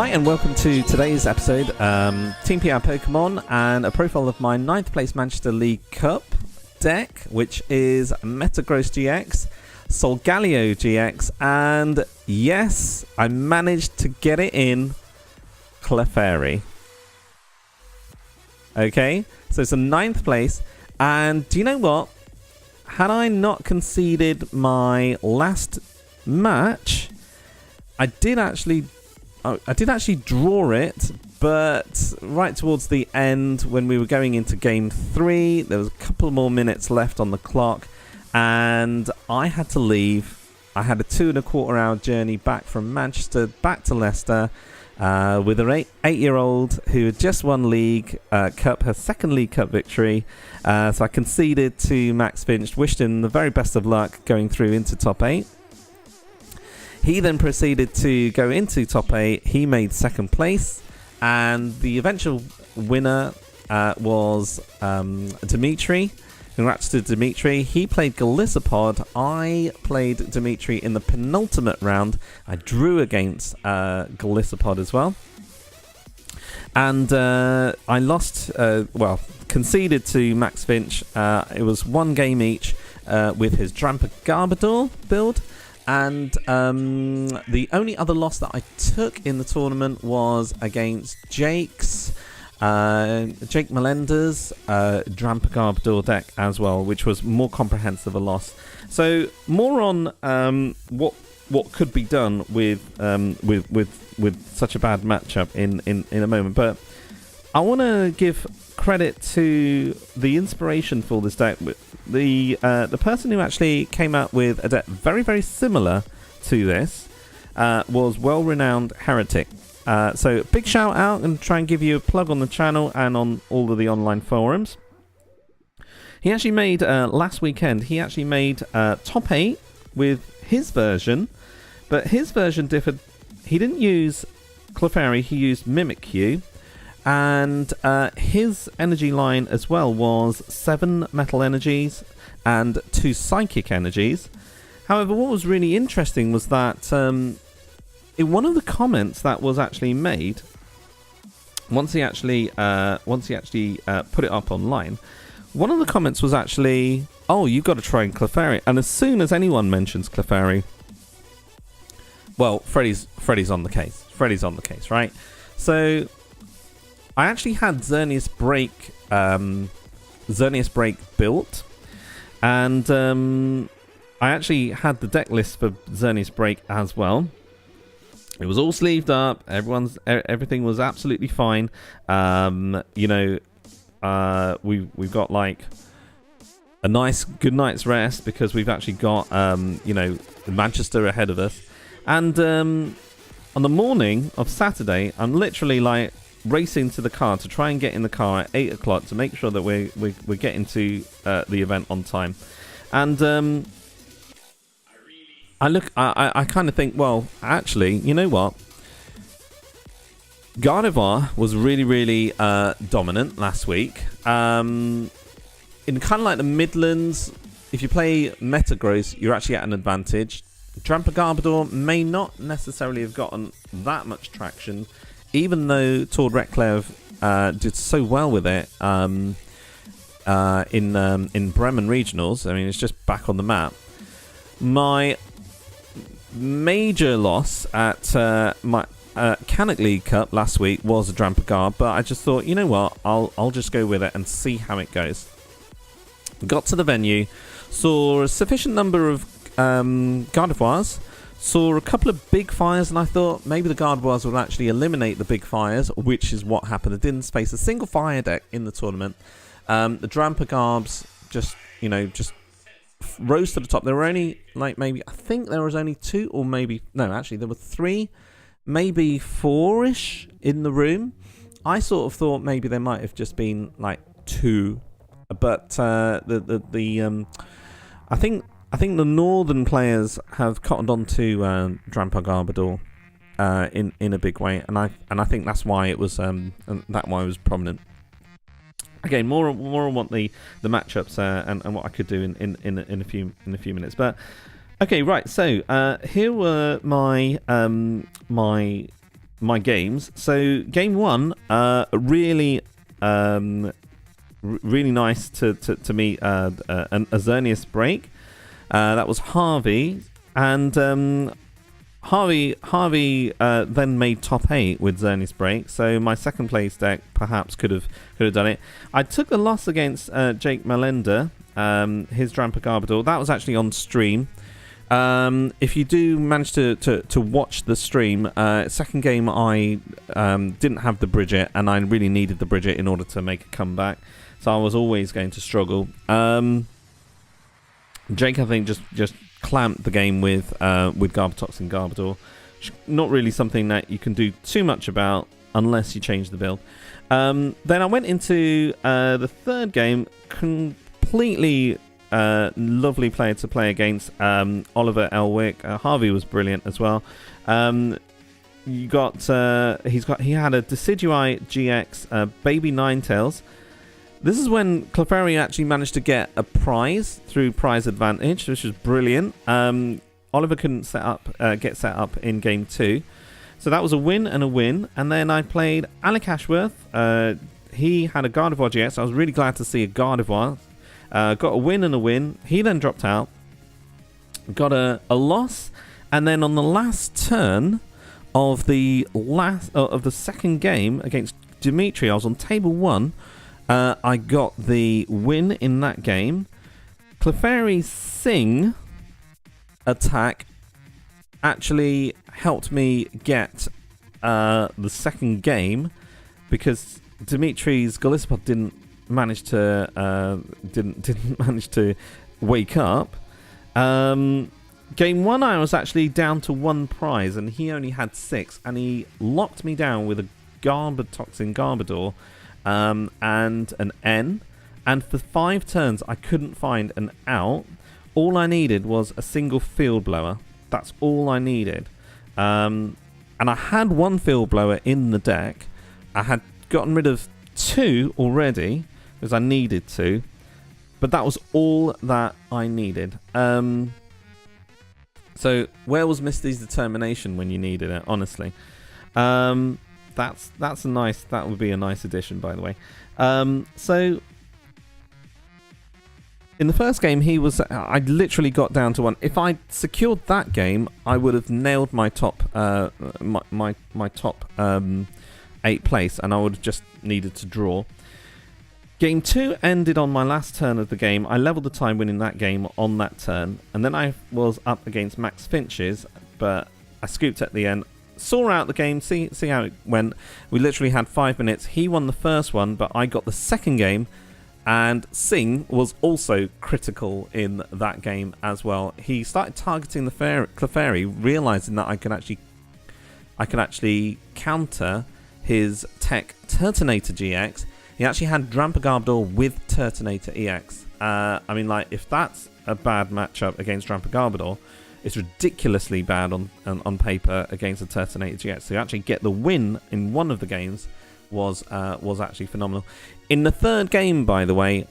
Hi and welcome to today's episode, Team PR Pokemon and a profile of my 9th place Manchester League Cup deck, which is Metagross-Gx, Solgaleo-Gx, and yes, I managed to get it in Clefairy. Okay, so it's a 9th place, and do you know what? Had I not conceded my last match, I did actually draw it, but right towards the end when we were going into game 3, there was a couple more minutes left on the clock and I had to leave. I had a 2.25 hour journey back from Manchester back to Leicester with an 8-year-old who had just won League Cup, her second League Cup victory. So I conceded to Max Finch, wished him the very best of luck going through into top 8. He then proceeded to go into top 8. He made 2nd place, and the eventual winner was Dimitri. Congrats to Dimitri. He played Golisopod. I played Dimitri in the penultimate round. I drew against Golisopod as well. And I lost, conceded to Max Finch. It was 1 game each with his Drampa Garbodor build. And the only other loss that I took in the tournament was against Jake Mallender's Drampa Garbodor deck as well, which was more comprehensive a loss. So more on what could be done with such a bad matchup in a moment. But I want to give credit to the inspiration for this deck. The person who actually came out with a deck very, very similar to this was well-renowned Heretic. So big shout out and try and give you a plug on the channel and on all of the online forums. He actually made, last weekend, he actually made top 8 with his version, but his version differed. He didn't use Clefairy, he used Mimikyu. And his energy line as well was 7 metal energies and 2 psychic energies. However, what was really interesting was that in one of the comments that was actually made, once he actually put it up online, one of the comments was actually, "Oh, you've got to try Clefairy." And as soon as anyone mentions Clefairy, well, Freddy's on the case. Freddy's on the case, right? So I actually had Xerneas Break built, and I actually had the deck list for Xerneas Break as well. It was all sleeved up. Everything was absolutely fine. We've got like a nice good night's rest because we've actually got Manchester ahead of us, and on the morning of Saturday, I'm literally like racing to the car to try and get in the car at 8 o'clock to make sure that we're getting to the event on time. And I kind of think, well, actually, you know what? Gardevoir was really, really dominant last week. In kind of like the Midlands, if you play Metagross, you're actually at an advantage. Drampa Garbodor may not necessarily have gotten that much traction, even though Tord Reclev did so well with it in Bremen regionals. I mean, it's just back on the map. My major loss at my Canic League Cup last week was a Drampa Garb, but I just thought, you know what, I'll just go with it and see how it goes. Got to the venue, saw a sufficient number of Gardevoirs, saw a couple of big fires, and I thought maybe the Gardevoirs would actually eliminate the big fires, which is what happened. I didn't space a single fire deck in the tournament. The Drampa Garbs just rose to the top. There were only I think there was only 2 or maybe, no, actually there were 3, maybe 4-ish in the room. I sort of thought maybe there might have just been like 2, but I think the northern players have cottoned on to Drampa Garbodor in a big way, and I think that's why it was prominent. Again, more on what the matchups and what I could do in a few minutes. But okay, right. So here were my my games. So game one, really really nice to meet a Xerneas break. That was Harvey, and Harvey then made top 8 with Xerneas break. So my second place deck perhaps could have done it. I took a loss against Jake Mallender, his Drampa Garbodor. That was actually on stream. If you do manage to watch the stream, second game I didn't have the Bridget, and I really needed the Bridget in order to make a comeback. So I was always going to struggle. Jake, I think, just clamped the game with Garbotox and Garbodor. Not really something that you can do too much about unless you change the build. Then I went into the third game, completely lovely player to play against, Oliver Elwick. Harvey was brilliant as well. He had a Decidueye-GX, baby Ninetales. This is when Clefairy actually managed to get a prize through prize advantage, which was brilliant. Oliver couldn't get set up in game 2. So that was a win and a win. And then I played Alec Ashworth. He had a Gardevoir-GX. I was really glad to see a Gardevoir. Got a win and a win. He then dropped out. Got a loss. And then on the last turn of the second game against Dimitri, I was on table 1. I got the win in that game. Clefairy's Sing attack actually helped me get the second game, because Dimitri's Golisopod didn't manage to wake up. Game 1 I was actually down to 1 prize, and he only had 6, and he locked me down with a Garbotoxin Garbodor. And an N, and for 5 turns I couldn't find an out. All I needed was a single field blower. That's all I needed. And I had 1 field blower in the deck. I had gotten rid of 2 already because I needed to, but that was all that I needed. So where was Misty's determination when you needed it, honestly? That would be a nice addition, by the way. So in the first game, I literally got down to 1. If I secured that game, I would have nailed my top my top 8 place, and I would have just needed to draw. Game 2 ended on my last turn of the game. I leveled the time winning that game on that turn, and then I was up against Max Finch's, but I scooped at the end. Saw out the game, see how it went. We literally had 5 minutes. He won the first one, but I got the second game, and Sing was also critical in that game as well. He started targeting the Clefairy, realizing that I could actually counter his tech Turtonator GX. He actually had Drampa Garbodor with Turtonator EX. I mean, like, if that's a bad matchup against Drampa Garbodor, it's ridiculously bad on paper against the Turtonator GX. So you actually get the win in one of the games was actually phenomenal. In the third game, by the way,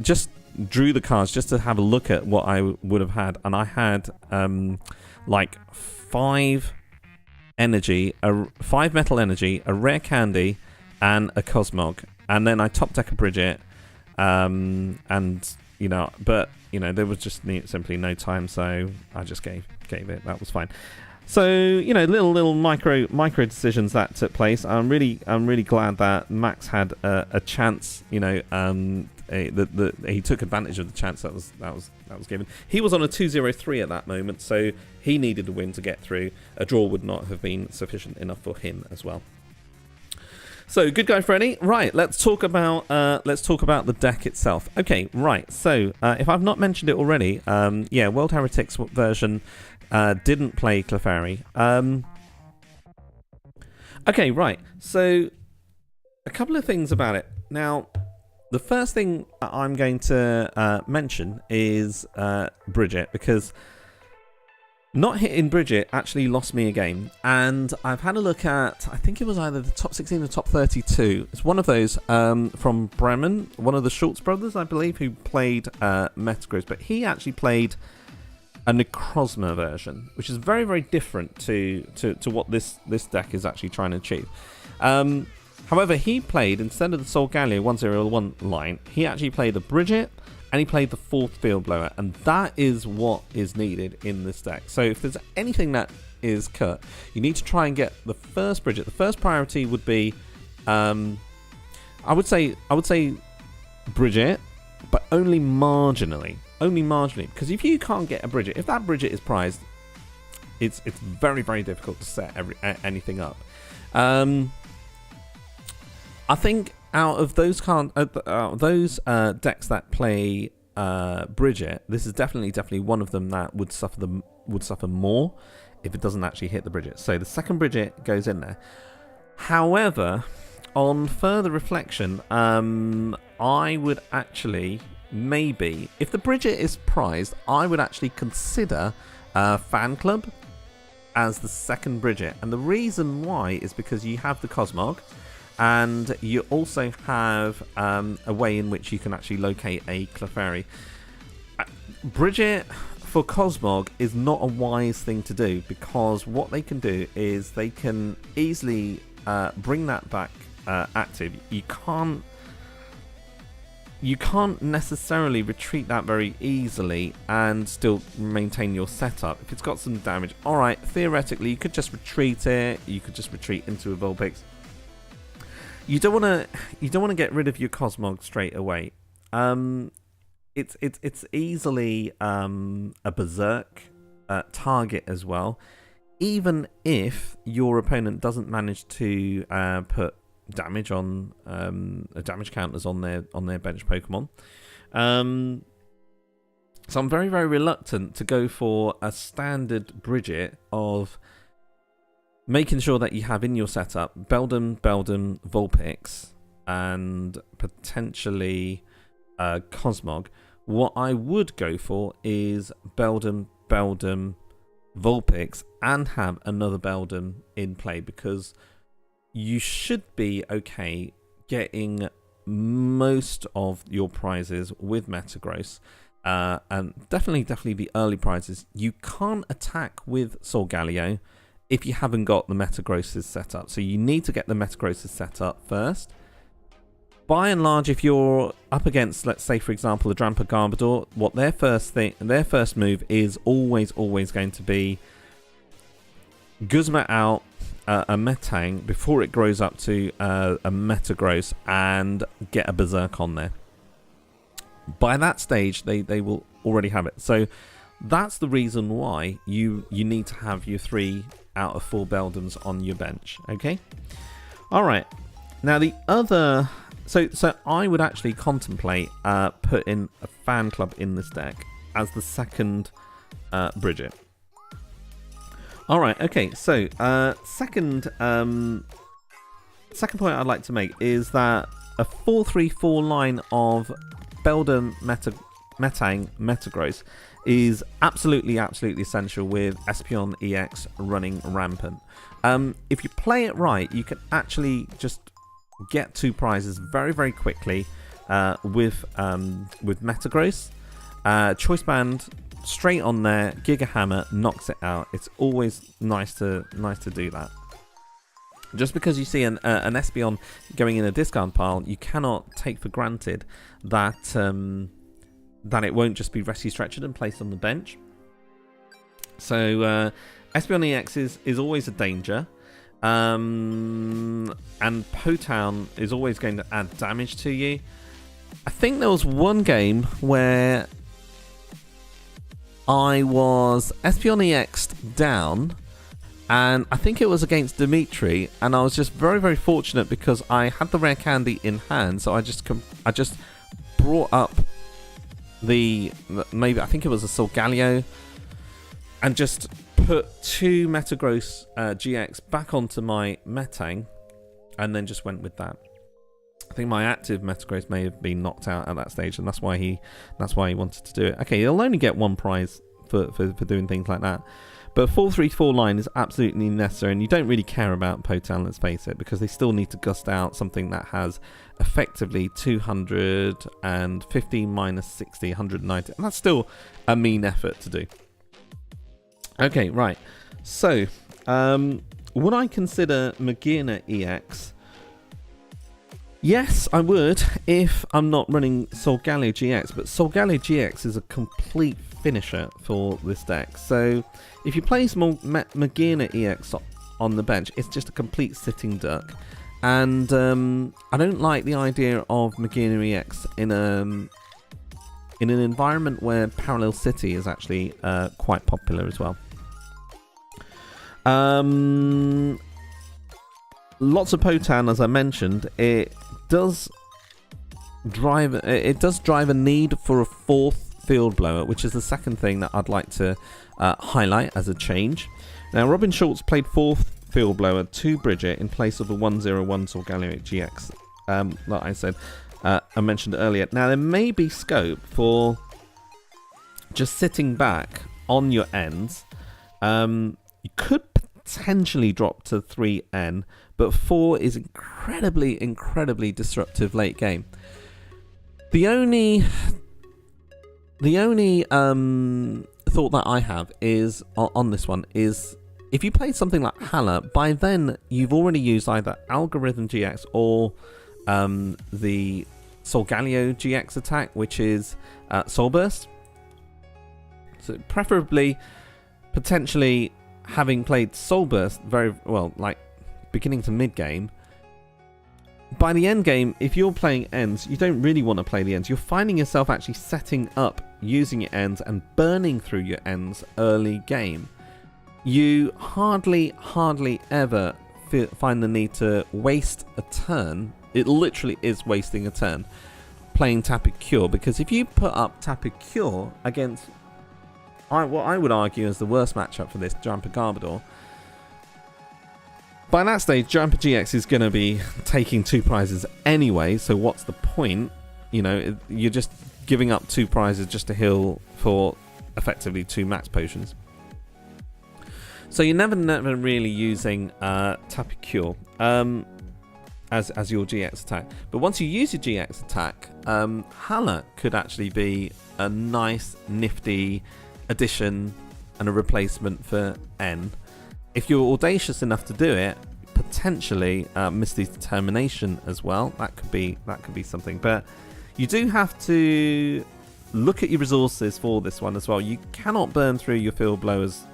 just drew the cards just to have a look at what I would have had, and I had like 5 energy, 5 metal energy, a rare candy, and a Cosmog, and then I top deck a Bridget, and there was just simply no time, so I just gave it. That was fine. So little micro decisions that took place. I'm really glad that Max had a chance. He took advantage of the chance that was given. He was on a 2-0-3 at that moment, so he needed a win to get through. A draw would not have been sufficient enough for him as well. So, good guy Freddy. Right, let's talk about the deck itself. Okay, right. So, if I've not mentioned it already, World Heretics version didn't play Clefairy. Okay, right. So, a couple of things about it. Now, the first thing I'm going to mention is Bridget, because not hitting Bridget actually lost me a game, and I've had a look at, I think it was either the top 16 or top 32. It's one of those from Bremen, one of the Schultz brothers, I believe, who played Metagross, but he actually played a Necrozma version, which is very, very different to what this deck is actually trying to achieve. However, he played, instead of the Solgaleo 101 line, he actually played a Bridget, and he played the 4th Field Blower, and that is what is needed in this deck. So if there's anything that is cut, you need to try and get the first Bridget. The first priority would be, I would say Bridget, but only marginally, because if you can't get a Bridget, if that Bridget is prized, it's very, very difficult to set anything up. I think out of those decks that play Bridget, this is definitely one of them that would suffer more if it doesn't actually hit the Bridget. So the second Bridget goes in there. However, on further reflection, I would actually maybe, if the Bridget is prized, I would actually consider Fan Club as the second Bridget, and the reason why is because you have the Cosmog. And you also have a way in which you can actually locate a Clefairy. Bridget for Cosmog is not a wise thing to do, because what they can do is they can easily bring that back active. You can't necessarily retreat that very easily and still maintain your setup. If it's got some damage, alright, theoretically you could just retreat it. You could just retreat into a Vulpix. You don't want to get rid of your Cosmog straight away. It's easily a Berserk target as well, even if your opponent doesn't manage to put damage on damage counters on their bench Pokemon. So I'm very, very reluctant to go for a standard Bridget of making sure that you have in your setup Beldum, Vulpix, and potentially Cosmog. What I would go for is Beldum, Vulpix, and have another Beldum in play, because you should be okay getting most of your prizes with Metagross. And definitely the early prizes. You can't attack with Solgaleo if you haven't got the Metagrosses set up. So you need to get the Metagrosses set up first. By and large, if you're up against, let's say, for example, the Drampa Garbodor, what their first move is always going to be Guzma out a Metang before it grows up to a Metagross and get a Berserk on there. By that stage, they will already have it. So that's the reason why you need to have your 3 out of 4 Beldums on your bench. Okay. All right. Now the other, so I would actually contemplate putting a Fan Club in this deck as the second Bridget. All right. Okay. So second point I'd like to make is that a 4-3-4 line of Beldum, Metang, Metagross is absolutely essential with Espeon EX running rampant. If you play it right, you can actually just get 2 prizes very quickly with Metagross. Choice Band straight on there, Giga Hammer knocks it out. It's always nice to do that. Just because you see an Espeon going in a discard pile, you cannot take for granted that that it won't just be rescue stretchered and placed on the bench. So Espeon EX is always a danger, and Potown is always going to add damage to you. I think there was one game where I was Espeon EX'd down, and I think it was against Dimitri, and I was just very fortunate because I had the rare candy in hand, so I just brought up maybe I think it was a Solgaleo, and just put 2 Metagross-Gx back onto my Metang, and then just went with that. I think my active Metagross may have been knocked out at that stage, and that's why he wanted to do it. Okay, he'll only get 1 prize for doing things like that. But 4-3-4 line is absolutely necessary, and you don't really care about Potown, let's face it, because they still need to gust out something that has effectively 250 minus 60, 190, and that's still a mean effort to do. Okay, right. So, would I consider Magearna EX? Yes, I would if I'm not running Solgaleo-Gx, but Solgaleo-Gx is a complete finisher for this deck. So if you place Magearna EX on the bench, it's just a complete sitting duck. And I don't like the idea of Magearna EX in an environment where Parallel City is actually quite popular as well. Lots of Potan, as I mentioned. It does drive a need for a fourth field blower, which is the second thing that I'd like to highlight as a change. Now, Robin Schultz played fourth field blower to Bridget in place of the 101 Solgaleo-Gx that I mentioned earlier. Now, there may be scope for just sitting back on your ends. You could potentially drop to 3N, but 4 is incredibly disruptive late game. The only thought that I have is on this one is if you play something like Hala, by then you've already used either Algorithm GX or the Solgaleo-Gx attack, which is Soul Burst. So preferably, potentially having played Soul Burst very well, like beginning to mid game. By the end game, if you're playing ends, you don't really want to play the ends. You're finding yourself actually setting up, using your ends, and burning through your ends early game. You hardly ever find the need to waste a turn. It literally is wasting a turn playing Tapu Cure, because if you put up Tapu Cure against what I would argue is the worst matchup for this, Drampa Garbodor, by that stage, Drampa-GX is going to be taking 2 prizes anyway, so what's the point? You know, you're just giving up 2 prizes just to heal for effectively 2 max potions. So you're never really using Tapu Cure as your GX attack. But once you use your GX attack, Hala could actually be a nice, nifty addition and a replacement for N. If you're audacious enough to do it, potentially Misty's Determination as well. That could be something. But you do have to look at your resources for this one as well. You cannot burn through your field blowers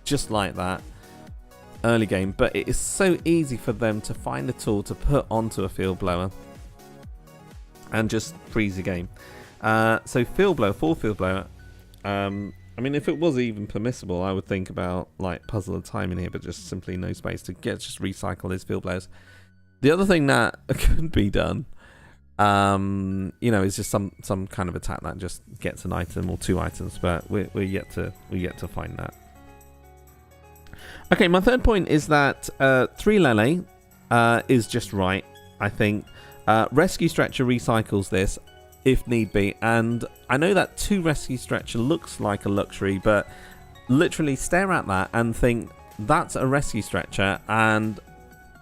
just like that early game, but it is so easy for them to find a tool to put onto a field blower and just freeze the game. So field blower, 4 field blower. I mean, if it was even permissible, I would think about like Puzzle of Time in here, but just simply no space to just recycle his field blowers. The other thing that could be done, you know, is just some kind of attack that just gets an item or 2 items, but we're yet to find that. Okay, my third point is that 3 Lele is just right. I think Rescue Stretcher recycles this if need be, and I know that 2 Rescue Stretcher looks like a luxury, but literally stare at that and think that's a Rescue Stretcher and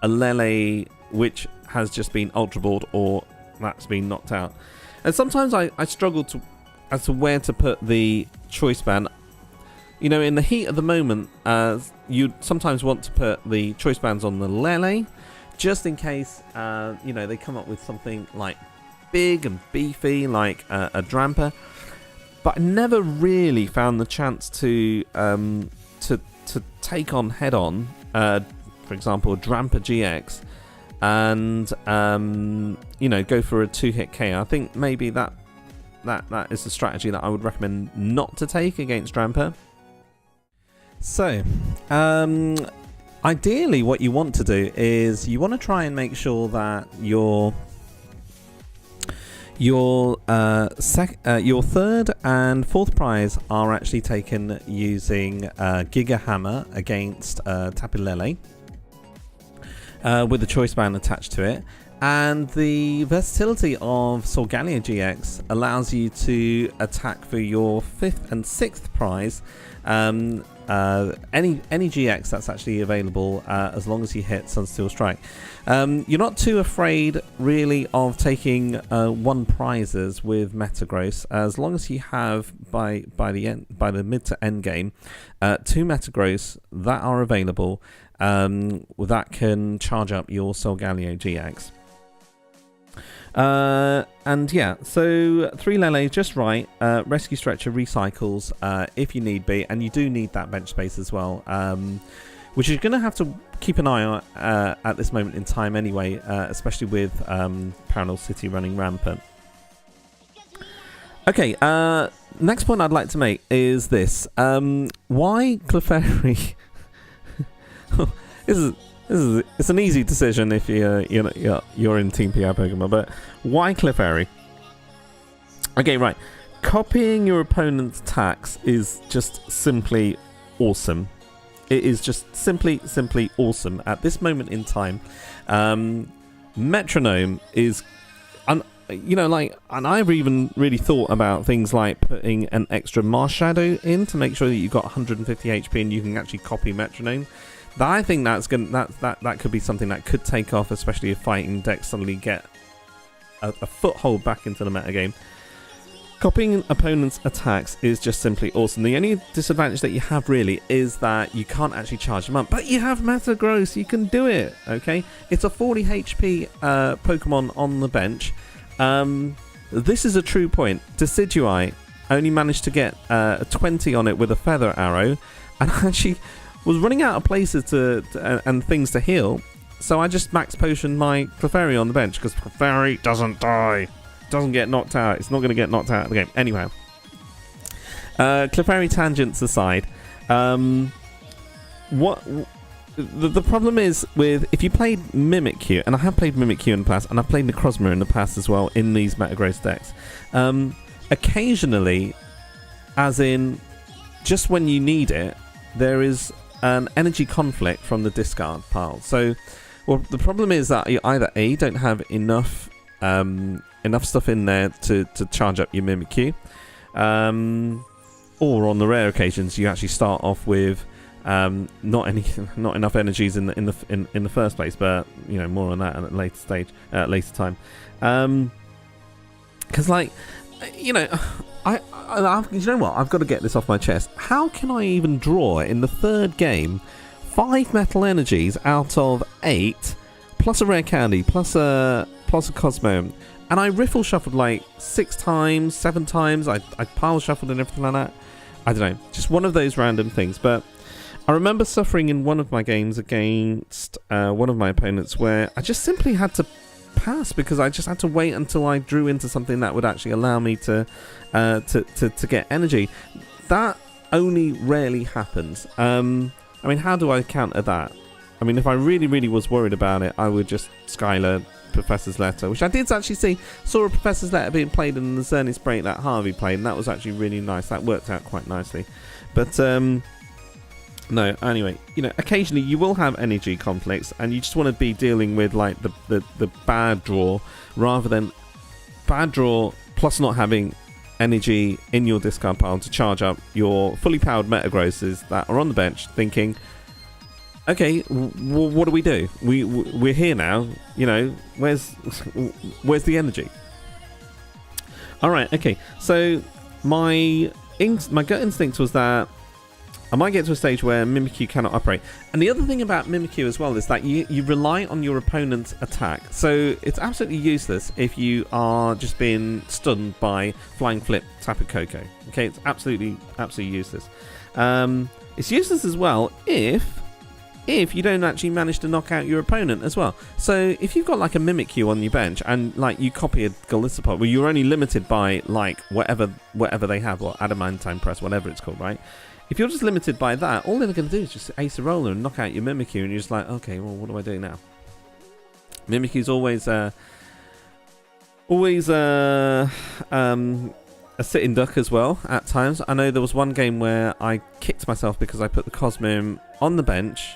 a Lele which has just been Ultra Balled or that's been knocked out. And sometimes I struggle as to where to put the Choice Band. You know, in the heat of the moment, you sometimes want to put the Choice Bands on the Lele, just in case, you know, they come up with something like big and beefy like a Drampa, but I never really found the chance to take on head on, for example, Drampa-GX, and you know, go for a 2-hit KO. I think maybe that is the strategy that I would recommend not to take against Drampa. So, ideally, what you want to do is you want to try and make sure that your third and fourth prize are actually taken using Giga Hammer against Tapu Lele with the Choice Band attached to it. And the versatility of Solgaleo-Gx allows you to attack for your 5th and 6th prize any GX that's actually available, as long as you hit Sunsteel Strike. You're not too afraid really of taking 1 prizes with Metagross, as long as you have by the mid to end game 2 Metagross that are available that can charge up your Solgaleo-Gx. And yeah, so 3 Lele just right. Rescue Stretcher recycles if you need be, and you do need that bench space as well, which you're going to have to keep an eye on at this moment in time anyway, especially with Parallel City running rampant. Okay, next point I'd like to make is this. Why Clefairy? It's an easy decision if you're in Team PR Pokemon, but why Clefairy? Okay, right. Copying your opponent's attacks is just simply awesome. It is just simply awesome at this moment in time. Metronome is, and I've even really thought about things like putting an extra Mars Shadow in to make sure that you've got 150 HP and you can actually copy Metronome. I think that could be something that could take off, especially if fighting decks suddenly get a foothold back into the metagame. Copying opponents' attacks is just simply awesome. The only disadvantage that you have really is that you can't actually charge them up, but you have Metagross, you can do it. Okay, it's a 40 HP Pokemon on the bench. This is a true point. Decidueye only managed to get 20 on it with a feather arrow, and actually was running out of places and things to heal, so I just max potioned my Clefairy on the bench, because Clefairy doesn't die, doesn't get knocked out. It's not going to get knocked out of the game. Anyway, Clefairy tangents aside, what the problem is with, if you played Mimikyu, and I have played Mimikyu in the past, and I've played Necrozma in the past as well in these Metagross decks, occasionally, as in just when you need it, there is an energy conflict from the discard pile. So, well, the problem is that you either A, don't have enough stuff in there to charge up your Mimikyu, or on the rare occasions you actually start off with not enough energies in the first place. But more on that at a later stage, later time. Because you know what? I've got to get this off my chest. How can I even draw in the third game 5 metal energies out of 8, plus a rare candy, plus a Cosmo, and I riffle shuffled like 6 times, 7 times. I pile shuffled and everything like that. I don't know, just one of those random things. But I remember suffering in one of my games against one of my opponents where I just simply had to pass, because I just had to wait until I drew into something that would actually allow me to get energy. That only rarely happens. I mean, how do I counter that? I mean, if I really was worried about it, I would just Skylar Professor's Letter, which I did actually saw a Professor's Letter being played in the Xerneas break that Harvey played, and that was actually really nice. That worked out quite nicely. But no, anyway, occasionally you will have energy conflicts, and you just want to be dealing with like the bad draw, rather than bad draw plus not having energy in your discard pile to charge up your fully powered Metagrosses that are on the bench, thinking, okay, what do we do? We're here now. Where's the energy? All right, okay. So my gut instinct was that I might get to a stage where Mimikyu cannot operate. And the other thing about Mimikyu as well is that you rely on your opponent's attack. So it's absolutely useless if you are just being stunned by Flying Flip, Tapu Koko. Okay, it's absolutely useless. It's useless as well if you don't actually manage to knock out your opponent as well. So if you've got like a Mimikyu on your bench and like you copy a Golisopod, well, you're only limited by like whatever they have, or Adamantine Press, whatever it's called, right? If you're just limited by that, all they're going to do is just ace a roller and knock out your Mimikyu, and you're just like, okay, well, what do I do now? Mimikyu's always a sitting duck as well at times. I know there was one game where I kicked myself because I put the Cosmo on the bench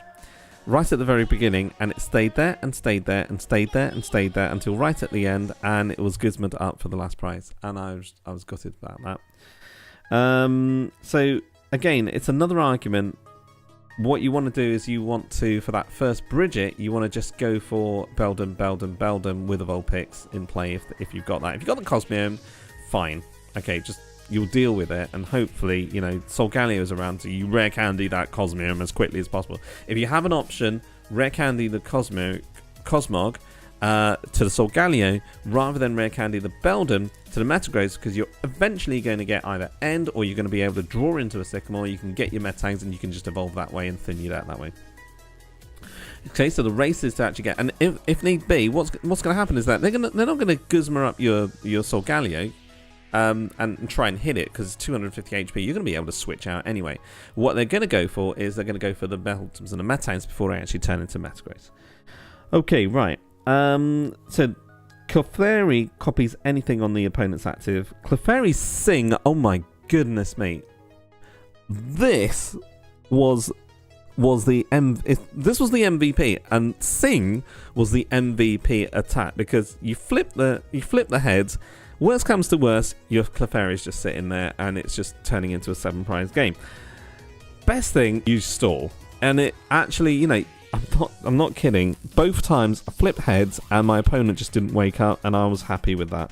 right at the very beginning, and it stayed there and stayed there and stayed there and stayed there until right at the end, and it was Gizmoed up for the last prize, and I was gutted about that. So again, it's another argument what you want to do is you want to, for that first Bridget, you want to just go for Beldum with Evolve Picks in play if you've got that. If you've got the Cosmium, fine. Okay, just you'll deal with it, and hopefully, you know, Solgaleo is around, so you rare candy that Cosmium as quickly as possible. If you have an option, rare candy the Cosmog to the Solgaleo rather than rare candy the Beldum to the Metagross, because you're eventually going to get either End or you're going to be able to draw into a Sycamore. You can get your Metangs and you can just evolve that way and thin you out that way. Okay, so the race is to actually get, and if need be, what's going to happen is that they're not going to Guzma up your Solgaleo and try and hit it, because it's 250 HP. You're going to be able to switch out anyway. What they're going to go for is they're going to go for the Beldums and the Metangs before they actually turn into Metagross. Okay, right. So Clefairy copies anything on the opponent's active. Clefairy Sing, oh my goodness me. This was the MVP, and Sing was the MVP attack, because you flip the heads. Worst comes to worst, your Clefairy's just sitting there and it's just turning into a 7-prize game. Best thing, you stall. And it actually, you know, I'm not kidding. Both times I flipped heads and my opponent just didn't wake up, and I was happy with that.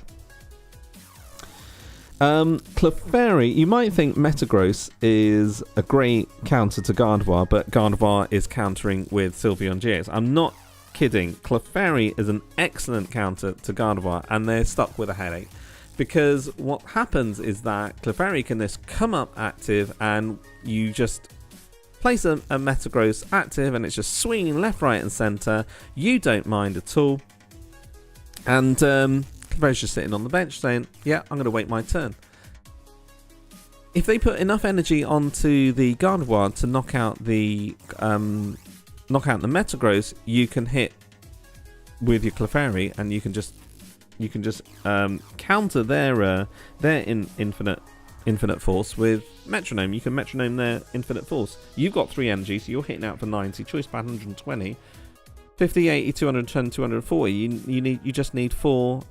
Clefairy, you might think Metagross is a great counter to Gardevoir, but Gardevoir is countering with Sylveon-GX. I'm not kidding. Clefairy is an excellent counter to Gardevoir, and they're stuck with a headache, because what happens is that Clefairy can just come up active and you just place a Metagross active and it's just swinging left, right and centre. You don't mind at all. And Clefairy's just sitting on the bench saying, yeah, I'm going to wait my turn. If they put enough energy onto the Gardevoir to knock out the Metagross, you can hit with your Clefairy, and you can just counter their infinite force with Metronome. You can Metronome their infinite force. You've got 3 energy, so you're hitting out for 90. Choice by 120, 50, 80, 210, 240. You just need 4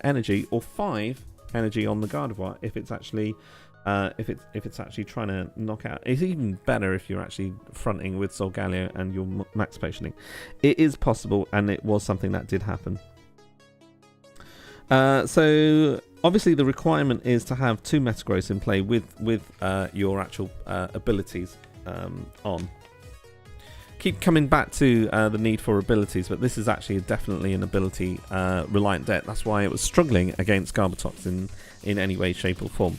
energy, or 5 energy on the Gardevoir if it's actually trying to knock out. It's even better if you're actually fronting with Solgaleo and you're max potioning. It is possible, and it was something that did happen. So obviously the requirement is to have 2 Metagross in play with your actual abilities on. Keep coming back to the need for abilities, but this is actually definitely an ability reliant deck. That's why it was struggling against Garbatox in any way, shape or form.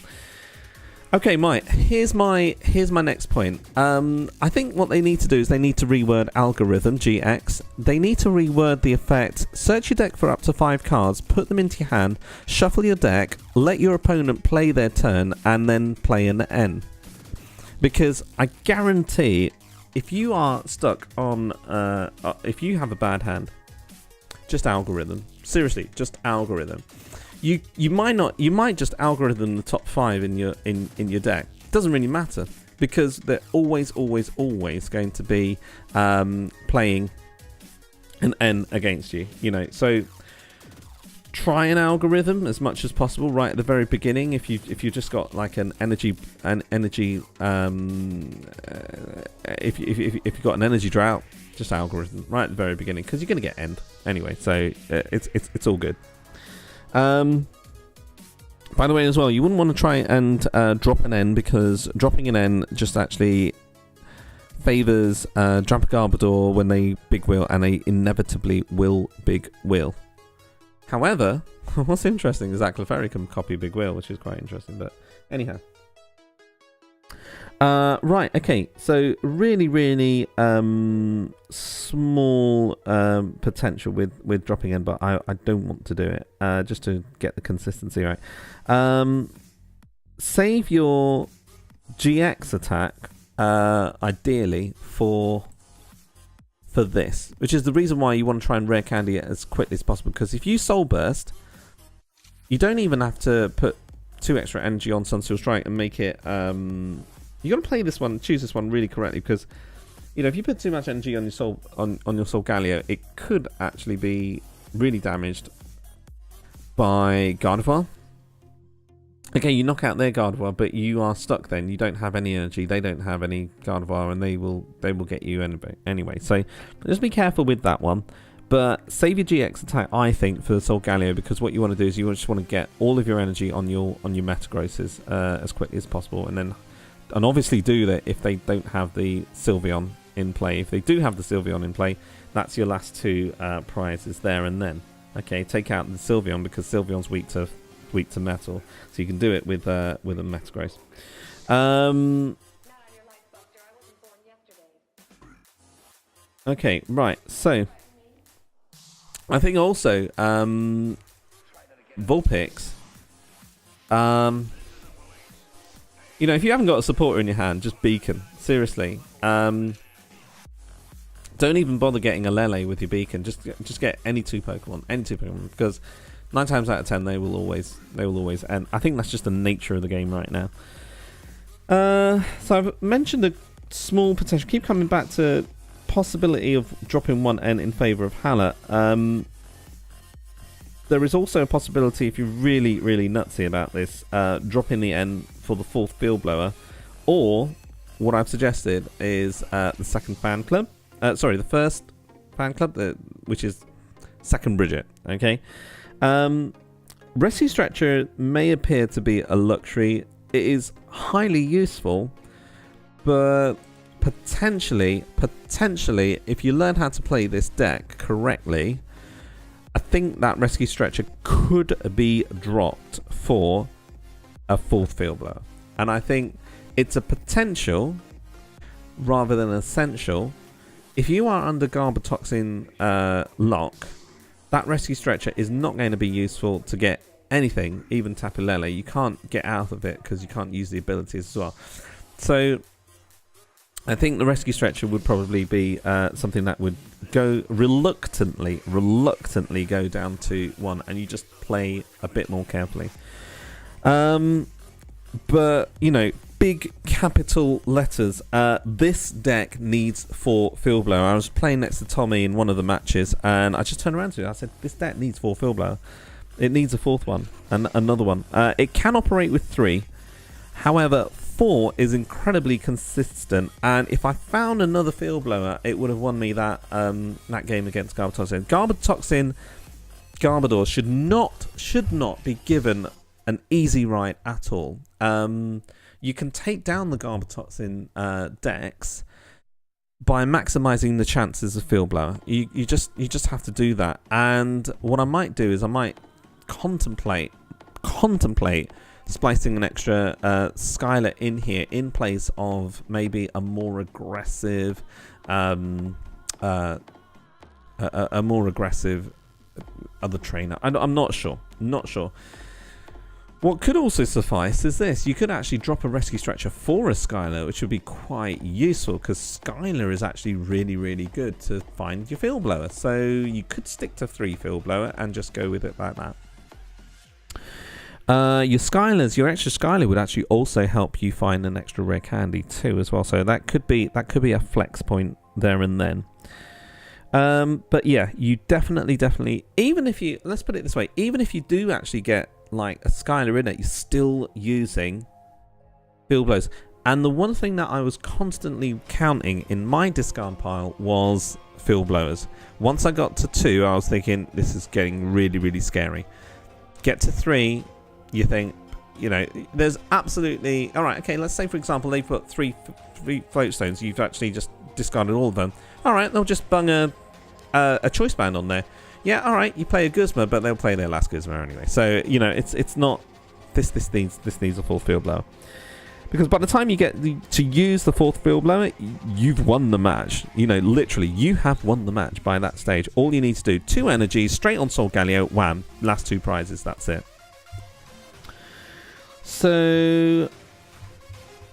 Okay, Mike, here's my next point. I think what they need to do is they need to reword Algorithm GX. They need to reword the effect. Search your deck for up to 5 cards, put them into your hand, shuffle your deck, let your opponent play their turn, and then play an N. Because I guarantee, if you are stuck on, if you have a bad hand, just Algorithm. Seriously, just Algorithm. You might just Algorithm the top 5 in your deck. Doesn't really matter, because they're always going to be playing an N against you. You know, so try an Algorithm as much as possible right at the very beginning. If you just got like if you got an energy drought, just Algorithm right at the very beginning, because you're going to get End anyway. So it's all good. By the way, as well, you wouldn't want to try and drop an N, because dropping an N just actually favors Drampa Garbodor when they big wheel, and they inevitably will big wheel. However, what's interesting is that Clefairy can copy big wheel, which is quite interesting. But anyhow, right, okay, so really small potential with dropping in, but I don't want to do it just to get the consistency right. Save your GX attack ideally for this, which is the reason why you want to try and rare candy it as quickly as possible, because if you Soul Burst, you don't even have to put 2 extra energy on Sunsteel Strike and make it you got to play this one, choose this one really correctly, because you know, if you put too much energy on your Solgaleo, it could actually be really damaged by Gardevoir. Okay, you knock out their Gardevoir, but you are stuck then. You don't have any energy. They don't have any Gardevoir, and they will get you anyway. So just be careful with that one. But save your GX attack, I think, for the Solgaleo, because what you want to do is you just want to get all of your energy on your Metagrosses as quickly as possible, and obviously do that if they don't have the Sylveon in play. If they do have the Sylveon in play, that's your last two prizes there and then. Okay, take out the Sylveon because Sylveon's weak to metal, so you can do it with a Metagross. Okay, right. So I think also Vulpix. You know, if you haven't got a supporter in your hand, just Beacon. Seriously. Don't even bother getting a Lele with your Beacon. Just get any two Pokemon, because 9 times out of 10 they will always end. I think that's just the nature of the game right now. So I've mentioned a small potential. Keep coming back to possibility of dropping 1 N in favour of Hallett. There is also a possibility, if you're really, really nutsy about this, dropping the N for the 4th Field Blower, or what I've suggested is the second fan club. Sorry, the first fan club, which is second Bridget. Okay. Rescue Stretcher may appear to be a luxury. It is highly useful, but potentially, if you learn how to play this deck correctly, I think that Rescue Stretcher could be dropped for a 4th Field Blower. And I think it's a potential rather than essential. If you are under Garbotoxin lock, that Rescue Stretcher is not going to be useful to get anything, even Tapu Lele. You can't get out of it because you can't use the abilities as well. So I think the Rescue Stretcher would probably be something that would go reluctantly go down to 1, and you just play a bit more carefully. But, you know, big capital letters. This deck needs 4 Field Blower. I was playing next to Tommy in one of the matches, and I just turned around to him. I said, this deck needs 4 Field Blower. It needs a 4th one, and another one. It can operate with 3. However, 4 is incredibly consistent, and if I found another Field Blower, it would have won me that game against Garbotoxin. Garbodor should not be given an easy ride at all. You can take down the Garbotoxin decks by maximizing the chances of Field Blower. You just have to do that. And what I might do is I might contemplate splicing an extra Skylar in here in place of maybe a more aggressive other trainer. I'm not sure. What could also suffice is this. You could actually drop a Rescue Stretcher for a Skylar, which would be quite useful, because Skylar is actually really, really good to find your Field Blower. So you could stick to 3 Field Blower and just go with it like that. Your extra Skylar would actually also help you find an extra rare candy too as well. So that could be a flex point there and then. But yeah, you definitely, even if you, let's put it this way, even if you do actually get like a Skylar in it, you're still using Field Blowers. And the one thing that I was constantly counting in my discard pile was Field Blowers. Once I got to 2, I was thinking, this is getting really, really scary. Get to 3, you think, you know, there's absolutely, all right, okay, let's say for example they've put 3 float stones, you've actually just discarded all of them. All right, they'll just bung a choice band on there. Yeah, all right, you play a Guzma, but they'll play their last Guzma anyway. So, you know, it's not this needs a full Field Blower. Because by the time you get to use the 4th Field Blower, you've won the match. You know, literally, you have won the match by that stage. All you need to do, 2 energies, straight on Solgaleo, wham, last 2 prizes, that's it. So,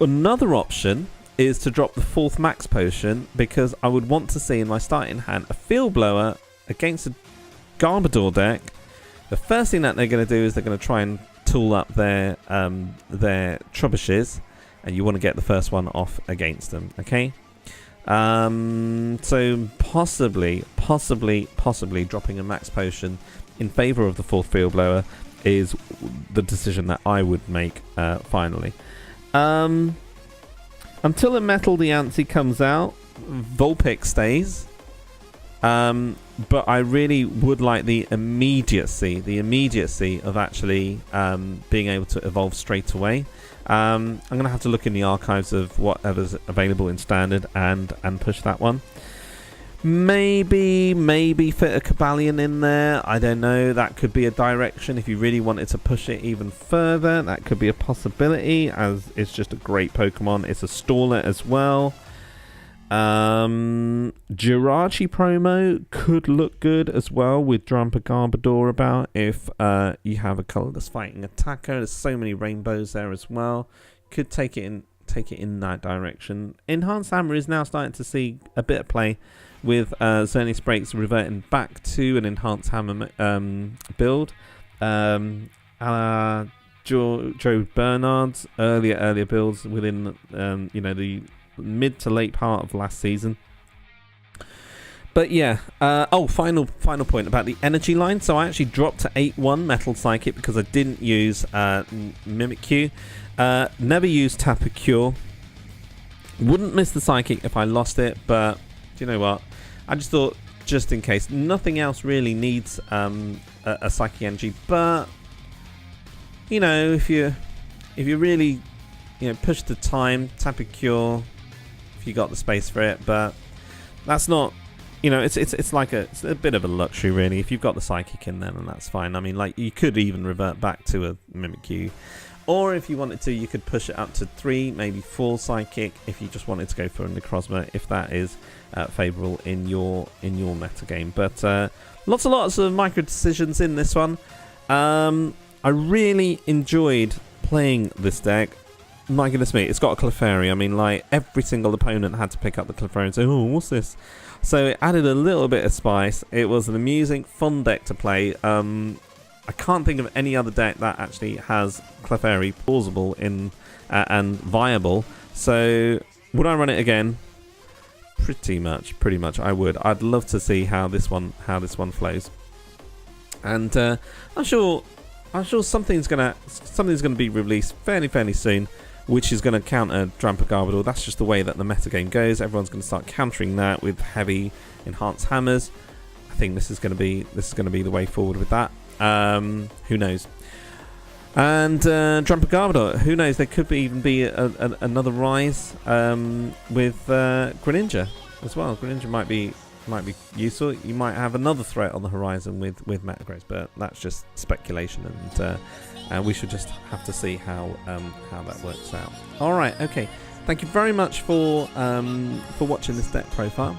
another option is to drop the 4th Max Potion, because I would want to see in my starting hand a Field Blower against a Garbodor deck. The first thing that they're going to do is they're going to try and tool up their Trebuchets, and you want to get the first one off against them, okay? So possibly dropping a Max Potion in favour of the 4th Field Blower is the decision that I would make finally. Until a Metal Diancie comes out, Vulpix stays. But I really would like the immediacy of actually being able to evolve straight away. I'm going to have to look in the archives of whatever's available in Standard and push that one. Maybe fit a Cobalion in there. I don't know. That could be a direction if you really wanted to push it even further. That could be a possibility, as it's just a great Pokemon. It's a Stallet as well. Jirachi promo could look good as well with Drampa Garbodor about if you have a colourless fighting attacker. There's so many rainbows there as well. Could take it in that direction. Enhanced Hammer is now starting to see a bit of play with Xerneas Breaks reverting back to an Enhanced Hammer build. Joe Bernard's earlier builds within the mid to late part of last season. But yeah, final point about the energy line. So I actually dropped to 8-1 Metal Psychic because I didn't use Mimikyu. Never used Tapu Cure. Wouldn't miss the Psychic if I lost it, but do you know what? I just thought, just in case, nothing else really needs a Psychic Energy. But if you really push the time, Tapu Cure, if you got the space for it. But that's not, it's like it's a bit of a luxury really. If you've got the Psychic in there, then that's fine. I mean, like, you could even revert back to a Mimikyu, or if you wanted to, you could push it up to 3, maybe 4 Psychic if you just wanted to go for a Necrozma, if that is favourable in your meta game. But lots of micro decisions in this one. I really enjoyed playing this deck. My goodness me, it's got a Clefairy. I mean, like, every single opponent had to pick up the Clefairy and say, oh, what's this? So it added a little bit of spice. It was an amusing, fun deck to play. I can't think of any other deck that actually has Clefairy plausible in and viable. So would I run it again? Pretty much I would. I'd love to see how this one flows. And I'm sure something's gonna be released fairly soon, which is going to counter Drampa Garbodor. That's just the way that the metagame goes. Everyone's going to start countering that with heavy enhanced hammers. I think this is going to be the way forward with that. Who knows? And Drampa Garbodor, who knows? There could even be another rise with Greninja as well. Greninja might be useful. You might have another threat on the horizon with Metagross, but that's just speculation, and we should just have to see how that works out. All right, okay. Thank you very much for watching this deck profile.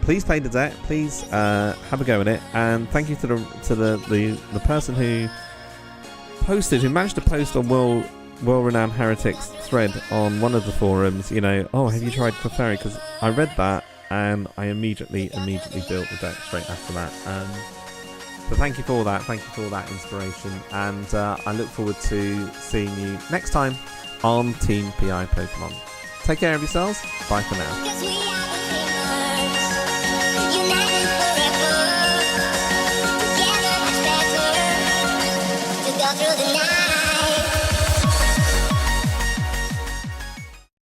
Please play the deck. Please have a go at it, and thank you to the person who managed to post on Well-Renowned Heretics thread on one of the forums. Oh, have you tried Clefairy? Because I read that and I immediately built the deck straight after that. So thank you for all that. Thank you for all that inspiration, and I look forward to seeing you next time on Team PI Pokemon. Take care of yourselves. Bye for now.